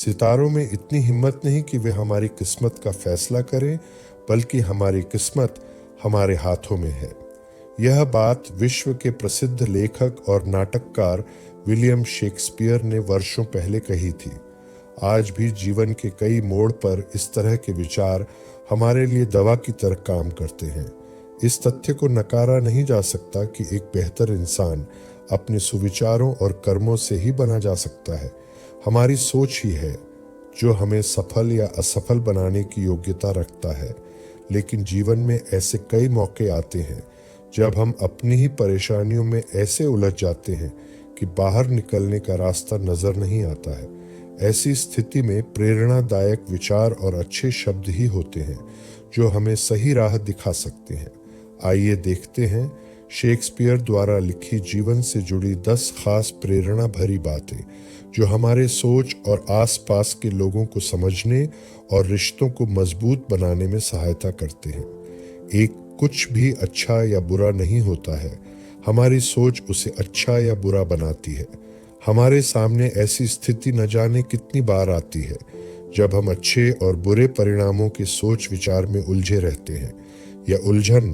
सितारों में इतनी हिम्मत नहीं कि वे हमारी किस्मत का फैसला करें, बल्कि हमारी किस्मत हमारे हाथों में है। यह बात विश्व के प्रसिद्ध लेखक और नाटककार विलियम शेक्सपियर ने वर्षों पहले कही थी। आज भी जीवन के कई मोड़ पर इस तरह के विचार हमारे लिए दवा की तरह काम करते हैं। इस तथ्य को नकारा नहीं जा सकता कि एक बेहतर इंसान अपने सुविचारों और कर्मों से ही बना जा सकता है। हमारी सोच ही है जो हमें सफल या असफल बनाने की योग्यता रखता है। लेकिन जीवन में ऐसे कई मौके आते हैं जब हम अपनी ही परेशानियों में ऐसे उलझ जाते हैं कि बाहर निकलने का रास्ता नजर नहीं आता है। ऐसी स्थिति में प्रेरणादायक विचार और अच्छे शब्द ही होते हैं जो हमें सही राह दिखा सकते हैं। आइए देखते हैं शेक्सपियर द्वारा लिखी जीवन से जुड़ी 10 खास प्रेरणा भरी बातें जो हमारे सोच और आसपास के लोगों को समझने और रिश्तों को मजबूत बनाने में सहायता करते हैं। एक कुछ भी अच्छा या बुरा नहीं होता है, हमारी सोच उसे अच्छा या बुरा बनाती है। हमारे सामने ऐसी स्थिति न जाने कितनी बार आती है जब हम अच्छे और बुरे परिणामों के सोच विचार में उलझे रहते हैं। यह उलझन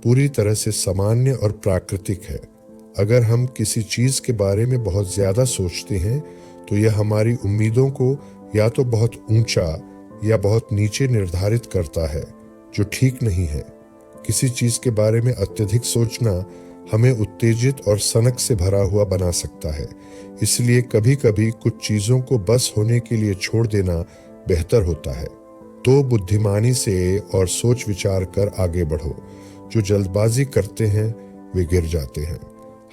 पूरी तरह से सामान्य और प्राकृतिक है। अगर हम किसी चीज के बारे में बहुत ज्यादा सोचते हैं तो यह हमारी उम्मीदों को या तो बहुत ऊंचा या बहुत नीचे निर्धारित करता है, जो ठीक नहीं है। किसी चीज के बारे में अत्यधिक सोचना हमें उत्तेजित और सनक से भरा हुआ बना सकता है। इसलिए कभी कभी कुछ चीजों को बस होने के लिए छोड़ देना बेहतर होता है। तो बुद्धिमानी से और सोच विचार कर आगे बढ़ो। जो जल्दबाजी करते हैं वे गिर जाते हैं।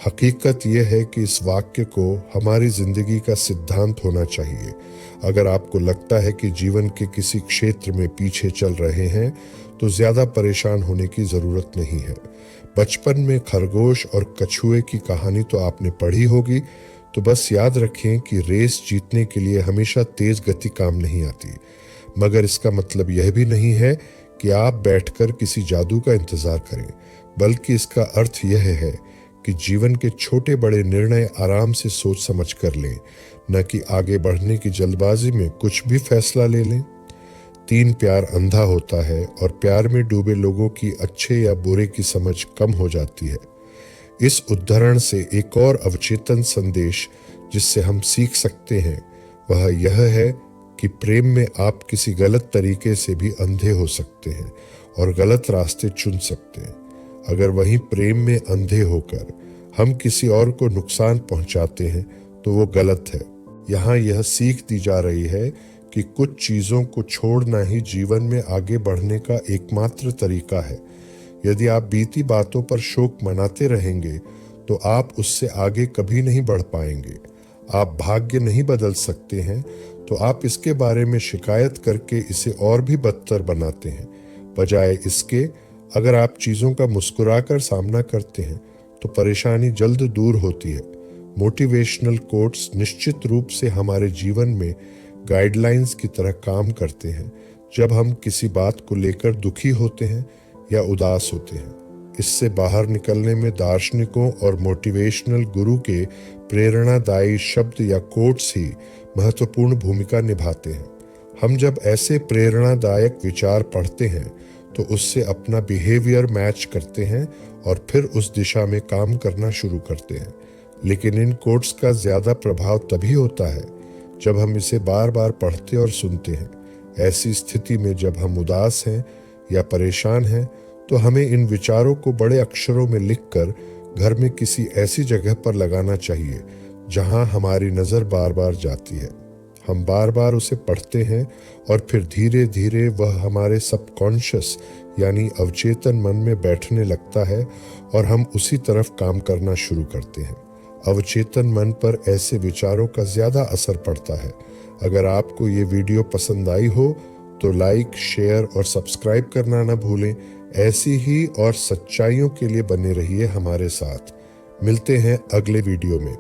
हकीकत यह है कि इस वाक्य को हमारी जिंदगी का सिद्धांत होना चाहिए। अगर आपको लगता है कि जीवन के किसी क्षेत्र में पीछे चल रहे हैं तो ज्यादा परेशान होने की जरूरत नहीं है। बचपन में खरगोश और कछुए की कहानी तो आपने पढ़ी होगी। तो बस याद रखें कि रेस जीतने के लिए हमेशा तेज गति काम नहीं आती, मगर इसका मतलब यह भी नहीं है कि आप बैठकर किसी जादू का इंतजार करें, बल्कि इसका अर्थ यह है कि जीवन के छोटे बड़े निर्णय आराम से सोच समझ कर लें, न कि आगे बढ़ने की जल्दबाजी में कुछ भी फैसला ले लें। 3 प्यार अंधा होता है और प्यार में डूबे लोगों की अच्छे या बुरे की समझ कम हो जाती है। इस उदाहरण से एक और अवचेतन संदेश जिससे हम सीख सकते हैं वह यह है कि प्रेम में आप किसी गलत तरीके से भी अंधे हो सकते हैं और गलत रास्ते चुन सकते हैं। अगर वहीं प्रेम में अंधे होकर हम किसी और को नुकसान पहुंचाते हैं तो वो गलत है। यहाँ यह सीख दी जा रही है कि कुछ चीजों को छोड़ना ही जीवन में आगे बढ़ने का एकमात्र तरीका है। यदि आप बीती बातों पर शोक मनाते रहेंगे तो आप उससे आगे कभी नहीं बढ़ पाएंगे। आप भाग्य नहीं बदल सकते हैं तो आप इसके बारे में शिकायत करके इसे और भी बदतर बनाते हैं। बजाय इसके अगर आप चीजों का मुस्कुराकर सामना करते हैं तो परेशानी जल्द दूर होती है। मोटिवेशनल कोट्स निश्चित रूप से हमारे जीवन में गाइडलाइंस की तरह काम करते हैं जब हम किसी बात को लेकर दुखी होते हैं या उदास होते हैं। इससे बाहर निकलने में दार्शनिकों और मोटिवेशनल गुरु के प्रेरणादायी शब्द या कोट्स ही महत्वपूर्ण भूमिका निभाते हैं। हम जब ऐसे प्रेरणादायक विचार पढ़ते हैं तो उससे अपना बिहेवियर मैच करते हैं और फिर उस दिशा में काम करना शुरू करते हैं। लेकिन इन कोट्स का ज्यादा प्रभाव तभी होता है जब हम इसे बार बार पढ़ते और सुनते हैं। ऐसी स्थिति में जब हम उदास हैं या परेशान हैं तो हमें इन विचारों को बड़े अक्षरों में लिखकर घर में किसी ऐसी जगह पर लगाना चाहिए जहां हमारी नजर बार बार जाती है। हम बार बार उसे पढ़ते हैं और फिर धीरे धीरे वह हमारे सबकॉन्शियस यानी अवचेतन मन में बैठने लगता है और हम उसी तरफ काम करना शुरू करते हैं। अवचेतन मन पर ऐसे विचारों का ज्यादा असर पड़ता है। अगर आपको ये वीडियो पसंद आई हो तो लाइक, शेयर और सब्सक्राइब करना न भूलें। ऐसी ही और सच्चाइयों के लिए बने रहिए हमारे साथ। मिलते हैं अगले वीडियो में।